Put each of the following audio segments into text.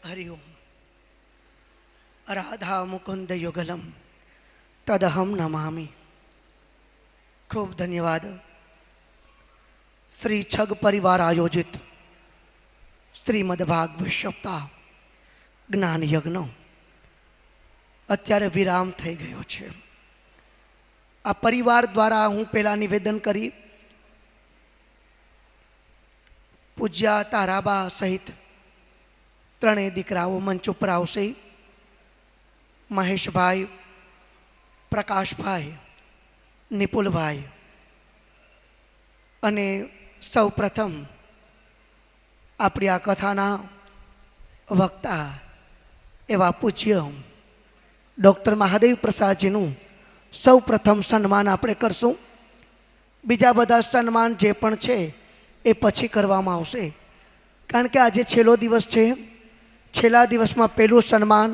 हरि ओम। राधा मुकुंद युगलम तदहम नमामि। खूब धन्यवाद। श्री छग परिवार आयोजित श्रीमद्भागवत सप्ताह જ્ઞાન યજ્ઞ અત્યારે વિરામ થઈ ગયો છે। આ પરિવાર દ્વારા હું પહેલા નિવેદન કરી પૂજ્યા તારાબા સહિત ત્રણેય દીકરાઓ મંચ ઉપર આવશે। મહેશભાઈ, પ્રકાશભાઈ, નિપુલભાઈ અને સૌ પ્રથમ આપણી આ કથાના વક્તા એવા પૂજ્ય ડૉક્ટર મહાદેવ પ્રસાદજીનું સૌ પ્રથમ સન્માન આપણે કરશું। બીજા બધા સન્માન જે પણ છે એ પછી કરવામાં આવશે, કારણ કે આજે છેલ્લો દિવસ છે। છેલ્લા દિવસમાં પહેલું સન્માન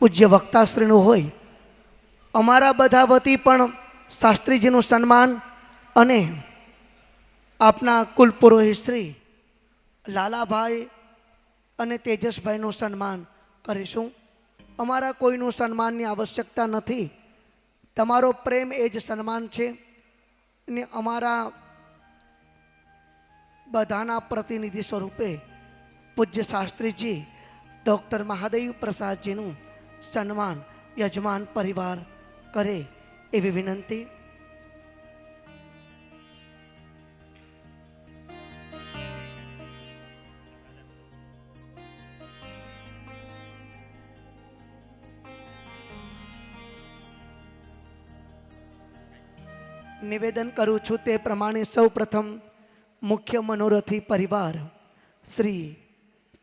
પૂજ્ય વક્તાશ્રીનું હોય। અમારા બધા વતી પણ શાસ્ત્રીજીનું સન્માન અને આપના કુલપુરોહિત શ્રી લાલાભાઈ અને તેજસભાઈનું સન્માન કરીશું। અમારા કોઈનું સન્માનની આવશ્યકતા નથી, તમારો પ્રેમ એ જ સન્માન છે ને અમારા બધાના પ્રતિનિધિ સ્વરૂપે પૂજ્ય શાસ્ત્રીજી ડૉક્ટર મહાદેવ પ્રસાદજીનું સન્માન યજમાન પરિવાર કરે એવી વિનંતી। નિવેદન કરું છું તે પ્રમાણે સૌ પ્રથમ મુખ્ય મનોરથી પરિવાર શ્રી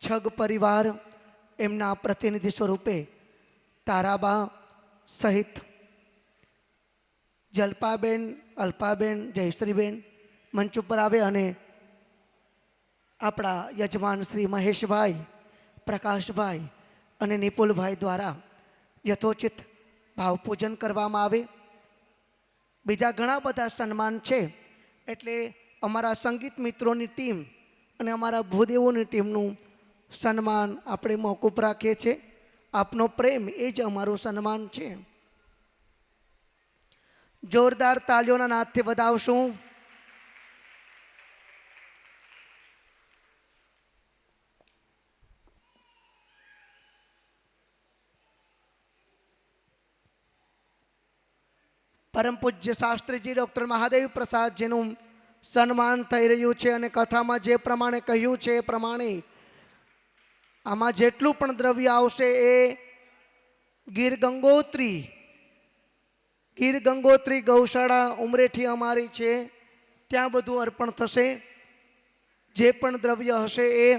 છગ પરિવાર એમના પ્રતિનિધિ સ્વરૂપે તારાબા સહિત જલ્પાબેન, અલ્પાબેન, જયશ્રીબેન મંચ ઉપર આવે અને આપણા યજમાન શ્રી મહેશભાઈ, પ્રકાશભાઈ અને નિપુલભાઈ દ્વારા યથોચિત ભાવપૂજન કરવામાં આવે। બીજા ઘણા બધા સન્માન છે, એટલે અમારા સંગીત મિત્રોની ટીમ અને અમારા ભૂદેવોની ટીમનું સન્માન આપણે મોકૂફ રાખીએ છીએ। આપનો પ્રેમ એ જ અમારું સન્માન છે। જોરદાર તાળીઓના નાદથી વધાવશું। પરમ પૂજ્ય શાસ્ત્રીજી ડૉક્ટર મહાદેવ પ્રસાદજીનું સન્માન થઈ રહ્યું છે અને કથામાં જે પ્રમાણે કહ્યું છે એ પ્રમાણે આમાં જેટલું પણ દ્રવ્ય આવશે એ ગીર ગંગોત્રી ગૌશાળા ઉમરેઠી અમારી છે, ત્યાં બધું અર્પણ થશે। જે પણ દ્રવ્ય હશે એ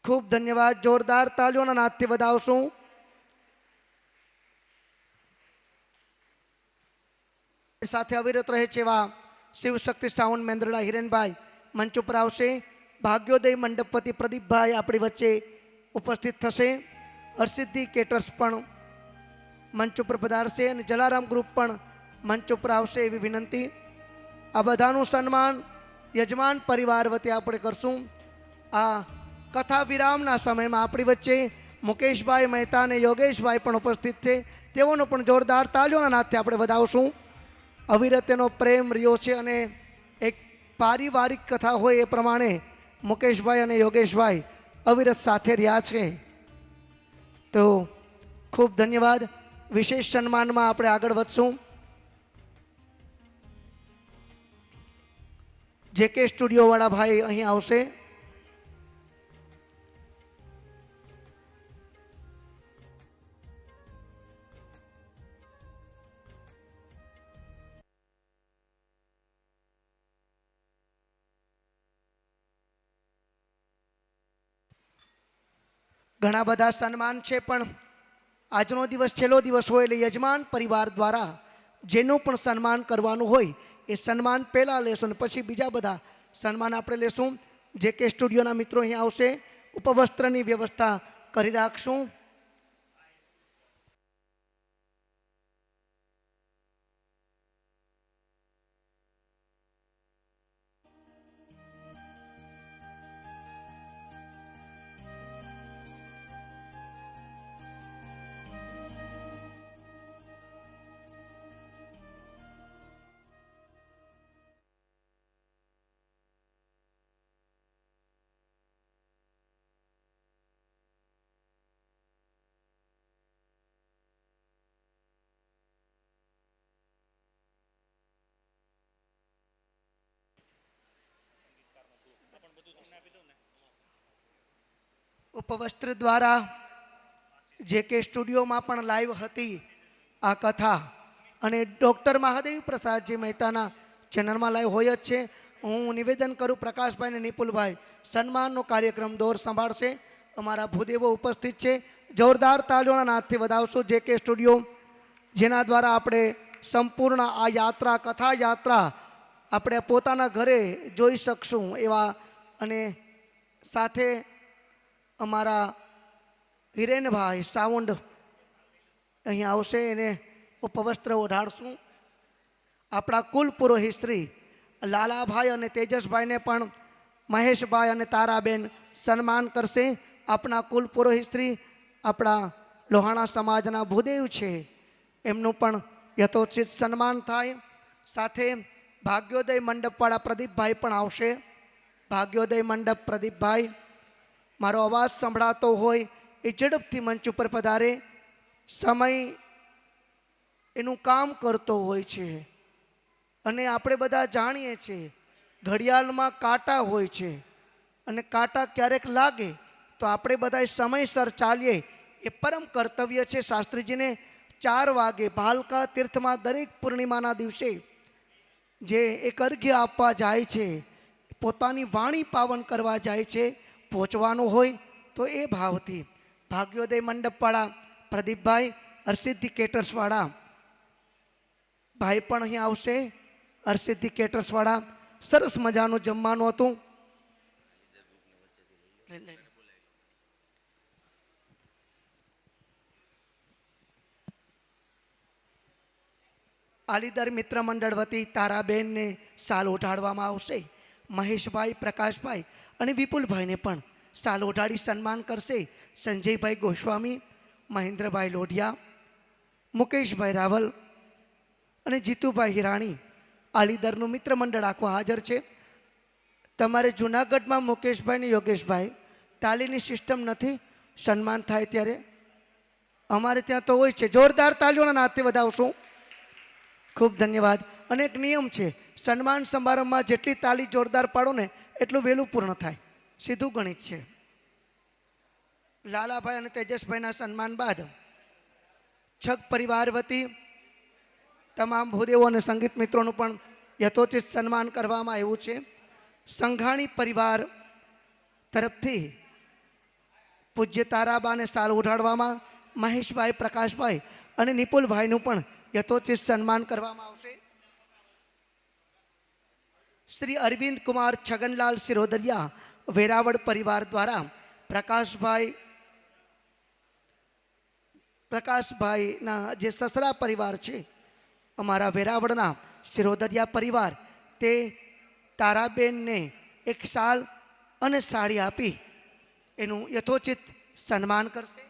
ખૂબ ધન્યવાદ। જોરદાર તાળીઓના નાદથી વધાવશું। સાથે અવિરત રહે છે એવા શિવશક્તિ સાઉન્ડ મેંદરડા હિરેનભાઈ મંચ ઉપર આવશે। ભાગ્યોદય મંડપપતિ પ્રદીપભાઈ આપણી વચ્ચે ઉપસ્થિત થશે। હરસિદ્ધિ કેટર્સ પણ મંચ ઉપર પધારશે અને જલારામ ગ્રુપ પણ મંચ ઉપર આવશે એવી વિનંતી। આ બધાનું સન્માન યજમાન પરિવાર વતી આપણે કરશું। આ કથા વિરામના સમયમાં આપણી વચ્ચે મુકેશભાઈ મહેતા અને યોગેશભાઈ પણ ઉપસ્થિત છે, તેઓનો પણ જોરદાર તાળીઓના નાદથી આપણે વધાવશું। અવિરત એનો પ્રેમ રહ્યો છે અને એક પારિવારિક કથા હોય એ પ્રમાણે મુકેશભાઈ અને યોગેશભાઈ અવિરત સાથે રહ્યા છે, તો ખૂબ ધન્યવાદ। વિશેષ સન્માનમાં આપણે આગળ વધશું। જેકે સ્ટુડિયોવાળા ભાઈ અહીં આવશે। ઘણા બધા સન્માન છે, પણ આજનો દિવસ છેલ્લો દિવસ હોય એટલે યજમાન પરિવાર દ્વારા જેનું પણ સન્માન કરવાનું હોય એ સન્માન પહેલાં લેશું અને પછી બીજા બધા સન્માન આપણે લેશું। જે કે સ્ટુડિયોના મિત્રો અહીંયા આવશે, ઉપવસ્ત્રની વ્યવસ્થા કરી રાખશું। ઉપવસ્ત્ર દ્વારા જે કે સ્ટુડિયોમાં પણ લાઈવ હતી આ કથા અને ડૉક્ટર મહાદેવ પ્રસાદજી મહેતાના ચેનલમાં લાઈવ હોય જ છે. હું નિવેદન કરું પ્રકાશભાઈ અને નિપુલભાઈ સન્માનનો કાર્યક્રમ દોર સંભાળશે. અમારા ભૂદેવો ઉપસ્થિત છે. જોરદાર તાળીઓના નાદથી વધાવશું જે કે સ્ટુડિયો, જેના દ્વારા આપણે સંપૂર્ણ આ યાત્રા કથા યાત્રા આપણે પોતાના ઘરે જોઈ શકશું એવા. અને સાથે અમારા હિરેનભાઈ સાઉન્ડ અહીંયા આવશે, એને ઉપવસ્ત્ર ઓઢાડશું. આપણા કુલ પુરોહિત શ્રી લાલાભાઈ અને તેજસભાઈને પણ મહેશભાઈ અને તારાબેન સન્માન કરશે. આપણા કુલ પુરોહિત શ્રી આપણા લોહાણા સમાજના ભૂદેવ છે, એમનું પણ યથોચિત સન્માન થાય. સાથે ભાગ્યોદય મંડપવાળા પ્રદીપભાઈ પણ આવશે. ભાગ્યોદય મંડપ પ્રદીપભાઈ, મારો અવાજ સંભળાતો હોય એ ઝડપથી મંચ ઉપર પધારે. સમય એનું કામ કરતો હોય છે અને આપણે બધા જાણીએ છીએ ઘડિયાળમાં કાંટા હોય છે અને કાંટા ક્યારેક લાગે તો આપણે બધા સમયસર ચાલીએ એ પરમ કર્તવ્ય છે. શાસ્ત્રીજીને 4 વાગે ભાલકા તીર્થમાં દરેક પૂર્ણિમાના દિવસે જે એક અર્ઘ્ય આપવા જાય છે, પોતાની વાણી પાવન કરવા જાય છે, પહોંચવાનું હોય તો એ ભાવથી ભાગ્યોદય મંડપવાળા પ્રદીપભાઈ, હરસિદ્ધિ કેટર્સવાળા ભાઈ પણ અહીં આવશે. હરસિદ્ધિ કેટર્સવાળા સરસ મજાનું જમવાનું હતું. આલીદર મિત્ર મંડળ વતી તારાબેનને સાલ ઓઢાડવામાં આવશે. મહેશભાઈ, પ્રકાશભાઈ અને વિપુલભાઈને પણ સાલ ઓઢાડી સન્માન કરશે. સંજયભાઈ ગોસ્વામી, મહેન્દ્રભાઈ લોઢિયા, મુકેશભાઈ રાવલ અને જીતુભાઈ હિરાણી, આલીદરનું મિત્ર મંડળ આખું હાજર છે. તમારે જૂનાગઢમાં મુકેશભાઈ અને યોગેશભાઈ તાલીની સિસ્ટમ નથી, સન્માન થાય ત્યારે અમારે ત્યાં તો હોય છે. જોરદાર તાલીઓના નાદથી વધાવશું. ખૂબ ધન્યવાદ. અને એક નિયમ છે, સન્માન સમારંભમાં જેટલી તાલી જોરદાર પાડો ને એટલું વહેલું પૂર્ણ થાય, સીધું ગણિત છે. લાલાભાઈ અને તેજસભાઈના સન્માન બાદ છગ પરિવાર વતી તમામ ભૂદેવો અને સંગીત મિત્રોનું પણ યથોચિત સન્માન કરવામાં આવ્યું છે. સંઘાણી પરિવાર તરફથી પૂજ્ય તારાબાને સાલ ઉઠાડવામાં મહેશભાઈ, પ્રકાશભાઈ અને નિપુલભાઈનું પણ યથોચિત સન્માન કરવામાં આવશે. શ્રી અરવિંદ કુમાર છગનલાલ સિરોદરિયા વેરાવળ પરિવાર દ્વારા પ્રકાશભાઈના જે સસરા પરિવાર છે, અમારા વેરાવળના સિરોદરિયા પરિવાર, તે તારાબેનને એક શાલ અને સાડી આપી એનું યથોચિત સન્માન કરશે.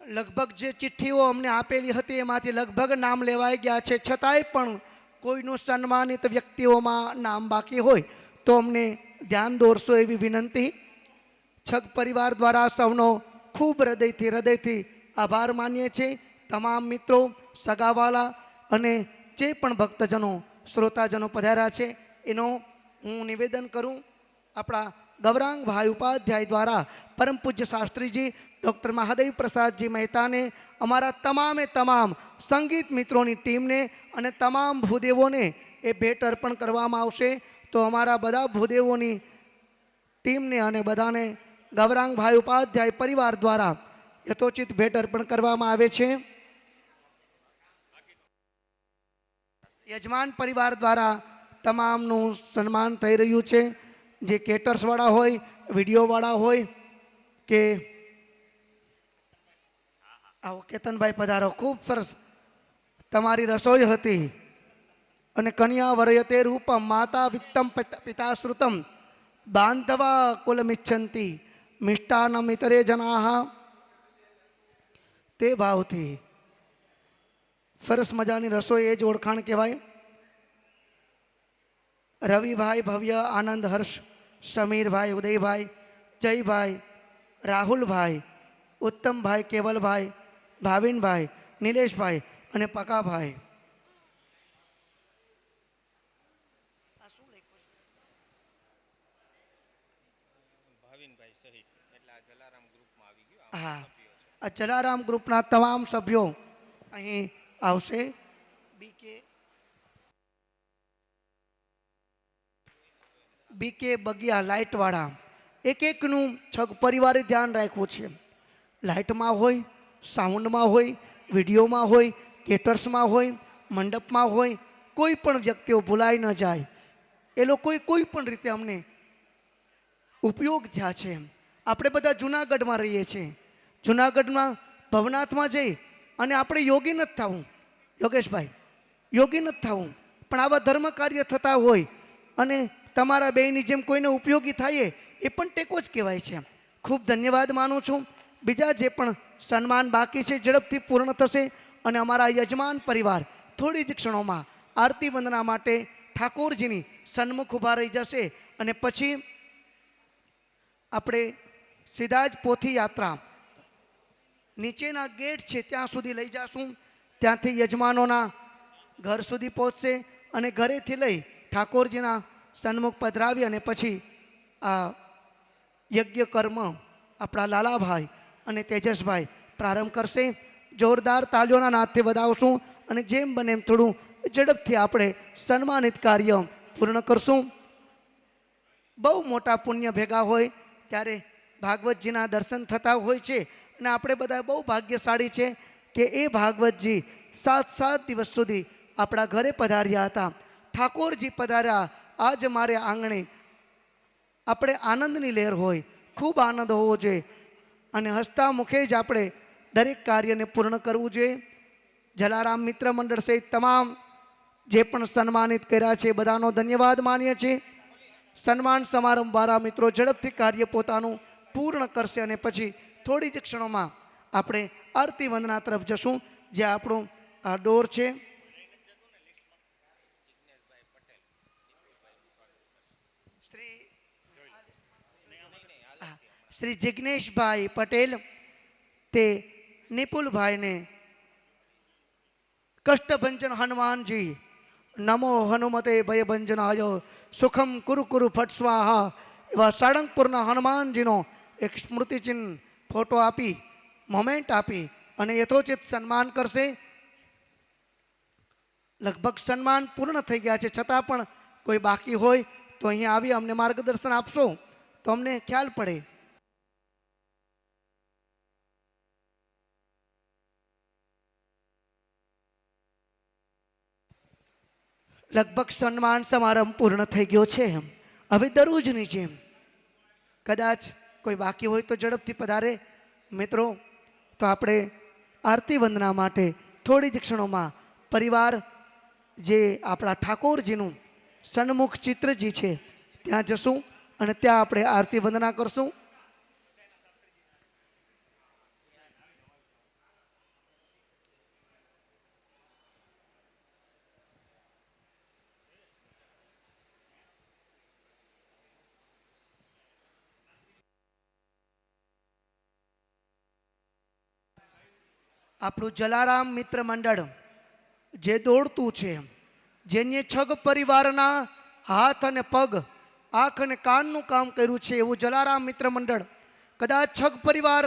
લગભગ જે ચિઠ્ઠીઓ અમને આપેલી હતી એમાંથી લગભગ નામ લેવાઈ ગયા છે, છતાંય પણ કોઈનું સન્માનિત વ્યક્તિઓમાં નામ બાકી હોય તો અમને ધ્યાન દોરશો એવી વિનંતી. છગ પરિવાર દ્વારા સૌનો ખૂબ હૃદયથી આભાર માનીએ છીએ. તમામ મિત્રો, સગાવાલા અને જે પણ ભક્તજનો, શ્રોતાજનો પધાર્યા છે એનો હું નિવેદન કરું. આપણા ગૌરાંગભાઈ ઉપાધ્યાય દ્વારા પરમ પૂજ્ય શાસ્ત્રીજી ડૉક્ટર મહાદેવ પ્રસાદજી મહેતાને, અમારા તમામ સંગીત મિત્રોની ટીમને અને તમામ ભૂદેવોને એ ભેટ અર્પણ કરવામાં આવશે. તો અમારા બધા ભૂદેવોની ટીમને અને બધાને ગૌરાંગભાઈ ઉપાધ્યાય પરિવાર દ્વારા યથોચિત ભેટ અર્પણ કરવામાં આવે છે. યજમાન પરિવાર દ્વારા તમામનું સન્માન થઈ રહ્યું છે. જે કેટર્સવાળા હોય, વિડીયોવાળા હોય કે આવો કેતનભાઈ પધારો. ખૂબ સરસ તમારી રસોઈ હતી. અને કન્યા વરયતે રૂપમ માતા વિત્તમ પિતા શ્રુતમ બાંધવા કુલમિચ્છંતી મિષ્ટાન્નમ ઇતરે જનાઃ, તે ભાવથી સરસ મજાની રસોઈ એ જ ઓળખાણ કહેવાય. રવિભાઈ, ભવ્ય, આનંદ, હર્ષ, સમીરભાઈ, ઉદયભાઈ, જયભાઈ, રાહુલભાઈ, ઉત્તમભાઈ, કેવલભાઈ, ભાવિનભાઈ, નિલેશભાઈ અને પકાભાઈ. હા, આ જલારામ ગ્રુપના તમામ સભ્યો અહીં આવશે. બીકે બગિયા લાઇટવાળા એક એકનું છગ પરિવારે ધ્યાન રાખ્યું છે. લાઇટમાં હોય, સાઉન્ડમાં હોય, વિડીયોમાં હોય, કેટર્સમાં હોય, મંડપમાં હોય, કોઈ પણ વ્યક્તિઓ ભૂલાઈ ન જાય એ લોકોએ કોઈ પણ રીતે અમને ઉપયોગ થયા છે. આપણે બધા જુનાગઢમાં રહીએ છીએ. જુનાગઢમાં ભવનાથમાં જઈ અને આપણે યોગી નથી થવું, યોગેશભાઈ, યોગી નથી થવું, પણ આવા ધર્મ કાર્ય થતા હોય અને તમારા બેયની જેમ કોઈને ઉપયોગી થાય એ પણ ટેકો જ કહેવાય છે. ખૂબ ધન્યવાદ માનું છું. બીજા જે પણ સન્માન બાકી છે ઝડપથી પૂર્ણ થશે અને અમારા યજમાન પરિવાર થોડી જ ક્ષણોમાં આરતી વંદના માટે ઠાકોરજીની સન્મુખ ઊભા રહી જશે અને પછી આપણે સીધા જ પોથી યાત્રા નીચેના ગેટ છે ત્યાં સુધી લઈ જશું. ત્યાંથી યજમાનોના ઘર સુધી પહોંચશે અને ઘરેથી લઈ ઠાકોરજીના સન્મુખ પધરાવી અને પછી આ યજ્ઞ કર્મ આપણા લાલાભાઈ અને તેજસભાઈ પ્રારંભ કરશે. જોરદાર તાળીઓના નાદથી વધાવશું અને જેમ બને એમ થોડું ઝડપથી આપણે સન્માનિત કાર્ય પૂર્ણ કરશું. બહુ મોટા પુણ્ય ભેગા હોય ત્યારે ભાગવતજીના દર્શન થતા હોય છે અને આપણે બધા બહુ ભાગ્યશાળી છે કે એ ભાગવતજી 7 દિવસ સુધી આપણા ઘરે પધાર્યા હતા. ઠાકોરજી પધાર્યા. આજ મારે આંગણે આપણે આનંદની લહેર હોય, ખૂબ આનંદ હોવો જોઈએ અને હસતા મુખે જ આપણે દરેક કાર્યને પૂર્ણ કરવું જોઈએ. જલારામ મિત્ર મંડળ સહિત તમામ જે પણ સન્માનિત કર્યા છે બધાનો ધન્યવાદ માનીએ છીએ. સન્માન સમારંભ વાળા મિત્રો ઝડપથી કાર્ય પોતાનું પૂર્ણ કરશે અને પછી થોડી જ ક્ષણોમાં આપણે આરતી વંદના તરફ જશું. જે આપણું આ ડોર છે શ્રી જિગ્નેશભાઈ પટેલ તે નિપુલભાઈને કષ્ટભંજન હનુમાનજી નમો હનુમતે ભયભંજનાય સુખમ કુરુ કુરુ ફટ સ્વાહા એવા સાળંગપુરના હનુમાનજીનો એક સ્મૃતિચિહ્ન ફોટો આપી મોમેન્ટ આપી અને યથોચિત સન્માન કરશે. લગભગ સન્માન પૂર્ણ થઈ ગયા છે છતાં પણ કોઈ બાકી હોય તો અહીંયા આવી અમને માર્ગદર્શન આપશો તો અમને ખ્યાલ પડે. લગભગ સન્માન સમારંભ પૂર્ણ થઈ ગયો છે. હવે દરરોજની જેમ કદાચ કોઈ બાકી હોય તો ઝડપથી પધારે મિત્રો. તો આપણે આરતી વંદના માટે થોડી જ ક્ષણોમાં પરિવાર જે આપણા ઠાકોરજીનું સન્મુખ ચિત્રજી છે ત્યાં જશું અને ત્યાં આપણે આરતી વંદના કરશું. આપણું જલારામ મિત્ર મંડળ જે દોડતું છે, જેને છગ પરિવારના હાથ અને પગ, આંખ અને કાનનું કામ કર્યું છે એવું જલારામ મિત્ર મંડળ. કદાચ છગ પરિવાર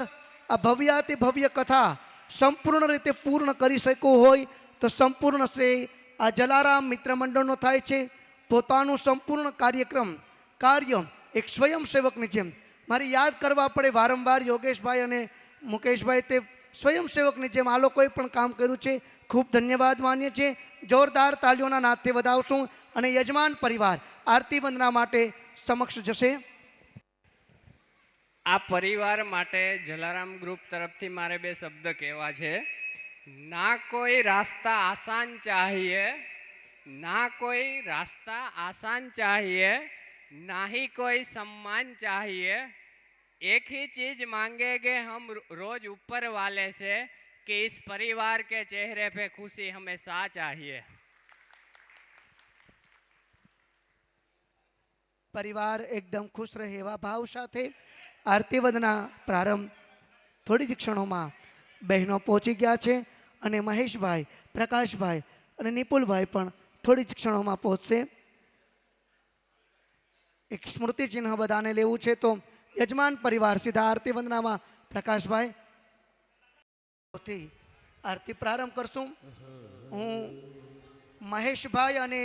આ ભવ્યાતિ ભવ્ય કથા સંપૂર્ણ રીતે પૂર્ણ કરી શક્યો હોય તો સંપૂર્ણ શ્રેય આ જલારામ મિત્ર મંડળનો થાય છે. પોતાનું સંપૂર્ણ કાર્ય એક સ્વયંસેવકની જેમ મારે યાદ કરવા પડે વારંવાર યોગેશભાઈ અને મુકેશભાઈ તે સ્વયંસેવકની જેમ આ લોકોએ પણ કામ કર્યું છે. ખૂબ ધન્યવાદ માનીએ છીએ. જોરદાર તાલીઓના નાદથી વધાવશું અને યજમાન પરિવાર આરતી વંદના માટે સમક્ષ જશે. આ પરિવાર માટે જલારામ ગ્રુપ તરફથી મારે 2 શબ્દ કહેવા છે. ના કોઈ રાસ્તા આસાન ચાહીએ, ના કોઈ રાસ્તા આસાન चाहिए, ना ही कोई सम्मान चाहिए, एक ही चीज मांगेंगे हम रोज ऊपर वाले से कि इस परिवार के चेहरे पे खुशी हमेशा चाहिए. પરિવાર એકદમ ખુશ રહે એવા ભાવ સાથે આરતી વંદના પ્રારંભ થોડી જ ક્ષણોમાં બહેનો પહોંચી ગયા છે અને મહેશભાઈ, પ્રકાશભાઈ અને નિપુલભાઈ પણ થોડી જ ક્ષણોમાં પહોંચશે. એક સ્મૃતિ ચિહ્ન બધાને લેવું છે તો યજમાન પરિવાર સીધા આરતી વંદનામાં પ્રકાશભાઈ આરતી પ્રારંભ કરશું. હું મહેશભાઈ અને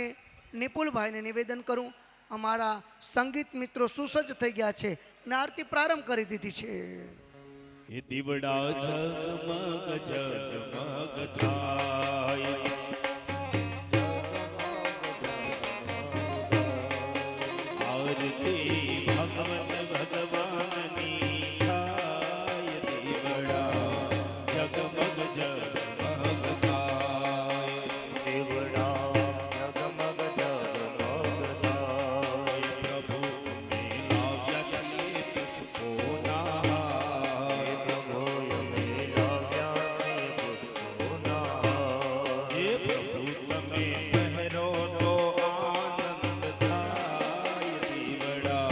નિપુલભાઈને નિવેદન કરું, અમારા સંગીત મિત્રો સુસજ્જ થઈ ગયા છે અને આરતી પ્રારંભ કરી દીધી છે. એ દીવડા ઝગમગ ઝગમગ થાય, આરતી ભગવત ભગવાનની થાય, દીવડા ઝગમગ ઝગમગ થાય, દીવડા ઝગમગ ઝગમગ થાય, પ્રભુ અમે લાવ્યા છીએ પુષ્પોના હાર, પ્રભુ અમે લાવ્યા છીએ પુષ્પોના હાર. હે પ્રભુ તમે પહેરો તો આનંદ થાય, દીવડા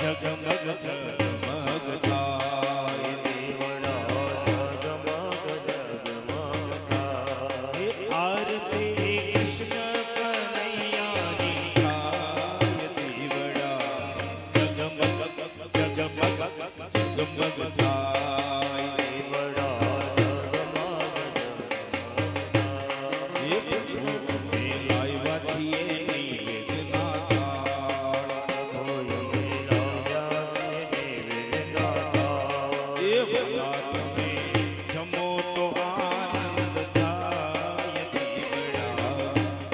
ઝગમગ ઝગમગ થાય, દીવડા ઝગમગ ઝગમગ થાય. હે આરતી કૃષ્ણ કનૈયાની થાય, દીવડા ઝગમગ ઝગમગ ઝગમગ થાય, દીવડા ઝગમગ હે પ્રભુ અમે લાવ્યા છીએ નિવેદના થાળ, પ્રભુ અમે લાવ્યા છીએ નિવેદના થાળ. એ ભલા તમે જમો તો આનંદ થાય, દીવડા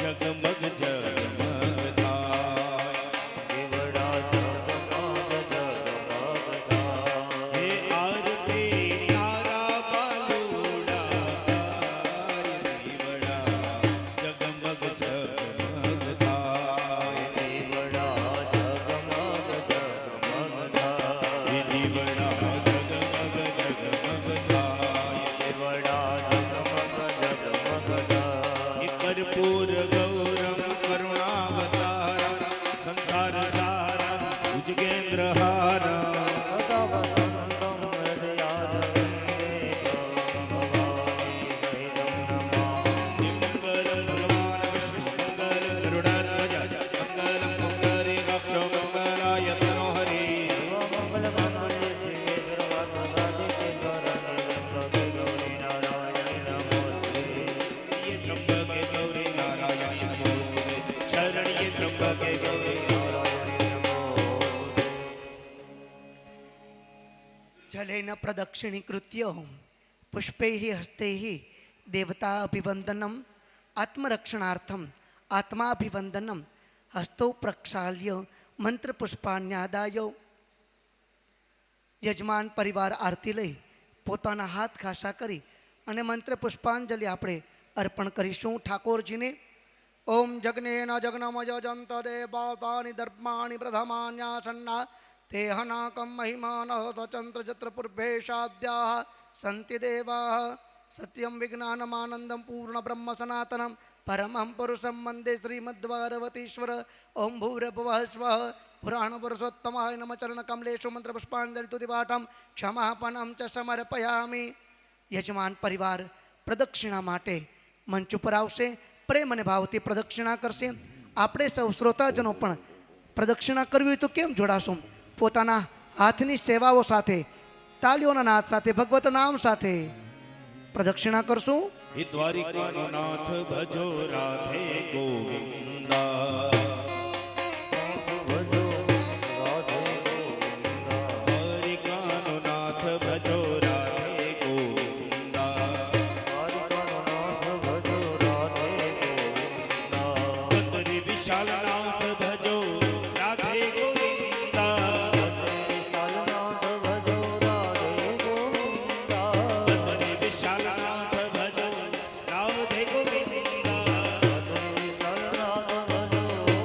ઝગમગ ઝગમગ થાય, દીવડા ઝગમગ ઝગમગ થાય. હે આરતી તારા બાલુડા થાય, દીવડા ઝગમગ ઝગમગ થાય, દીવડા ઝગમગ ઝગમગ થાય. હે દીવડા ઝગમગ ઝગમગ થાય, દીવડા ઝગમગ ઝગમગ થાય. હે કર્પૂર ગૌરમ કરુણાવતારમ સંસાર સારમ ભુજગેન્દ્ર હારમ, સદા વસંતમ હૃદયાદવંદેકમ ભવામી સહિતમ નમામિ. હે મંગલ ભગવાન વિષ્ણુ મંગલ ગરુડાધ્વજ મંગલ પુંડરીકાક્ષ મંગલાય તનોહરિ, મંગલમાંગલ્ય શિવે સર્વાર્થસાધિકે શરણ્યે ત્ર્યંબકે ગૌરી નારાયણી નમોસ્તે. ये त्र्यंबके गौरी नारायणी नमोस्तुते, शरण्ये त्र्यंबके गौरी નારાયણી નમોસ્તે. જલેન પ્રદક્ષિણીકૃત્ય પુષ્પૈઃ હસ્તૈઃ દેવતા અભિવંદનમ આત્મરક્ષણાર્થમ આત્માભિવંદનમ હસ્તૌ પ્રક્ષાલ્ય મંત્ર પુષ્પાન્યાદાય. યજમાન પરિવાર આરતી લઈ પોતાના હાથ ખાસા કરી અને મંત્ર પુષ્પાંજલિ આપણે અર્પણ કરીશું ઠાકોરજીને. ઓમ જગ્નેન જગ્નમયજંત દેવાતાની દર્પાણી પ્રથમાન્યાસન્ના તેહનાકમ મહિમાન સચંત્ર જત્ર પૂર્ભેશાદ્યા સંતિ દેવા સત્યમ વિજ્ઞાનમાનંદમ પૂર્ણ બ્રહ્મ સનાતનમ પરમં પુરુષમ વંદે શ્રીમદ્વારવતીશ્વર. ઓમ ભૂરભુવઃ સ્વઃ પુરાણ પુરુષોત્તમાય નમઃ ચરણ કમલેશુ મંત્ર પુષ્પાંજલિ તુતિપાઠમ ક્ષમાપનમ ચ સમર્પયામિ. યજમાન પરિવાર પ્રદક્ષિણા માટે મંચ ઉપર આવશે, પ્રેમ અને ભાવથી પ્રદક્ષિણા કરશે. આપણે સૌ શ્રોતાજનો પણ પ્રદક્ષિણા કરવી હોય તો કેમ જોડાશું? પોતાના હાથની સેવાઓ સાથે, તાલીઓના નાદ સાથે, ભગવત નામ સાથે પ્રદક્ષિણા કરશું. હે દ્વારિકાનો નાથ ભજો રાધે ગોવિંદા, ભજો રાધે ગોવિંદા. દ્વારિકાનો નાથ ભજો રાધે ગોવિંદા, દ્વારિકાનો નાથ ભજો રાધે ગોવિંદા. બદરી વિશાલ નાથ ભજો રાધે ગોવિંદા, વિશાલનાથ ભજો રાધે ગોવિંદા. બદરી વિશાલ નાથ ભજો રાધે ગોવિંદા, વિશાલનાથ ભજો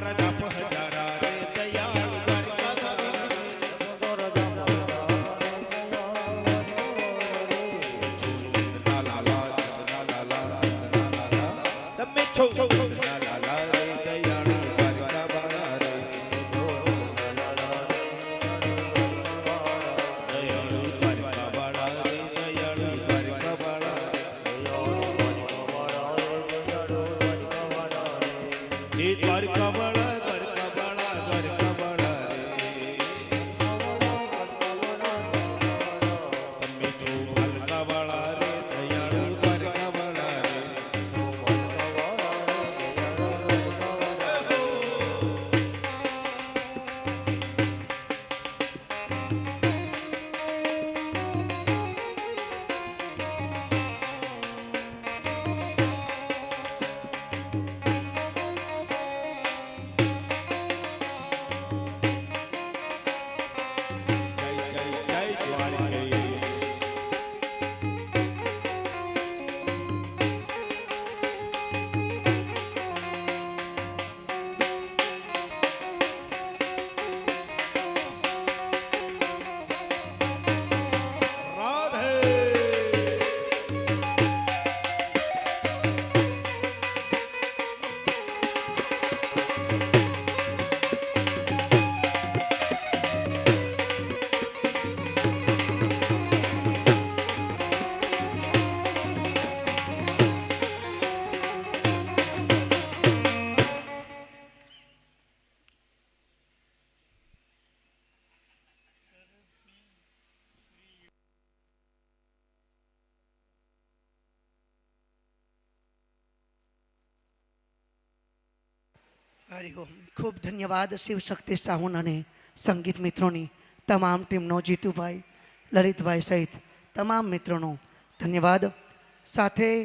તારા જાપ હજારા રે દયાળુ દ્વારિકાવાળા રે. ના લાલા, ના લાલા, ના લાલા. તમે છો ના લાલા રે દયાળુ દ્વારિકાવાળા રે. દયાળુ દ્વારિકાવાળા રે દયાળુ દ્વારિકાવાળા રે. હે દ્વારકાવાળા દ્વારકાવાળા દ્વારકાવાળા રે. તમે છો હલકાવાળા રે દયાળુ દ્વારકાવાળા રે. જય જય જય દ્વારકેશ. રાધે. હરિઓમ. ખૂબ ધન્યવાદ શિવ શક્તિ સાઉન્ડ અને સંગીત મિત્રોની તમામ ટીમનો, જીતુભાઈ, લલિતભાઈ સહિત તમામ મિત્રોનો ધન્યવાદ. સાથે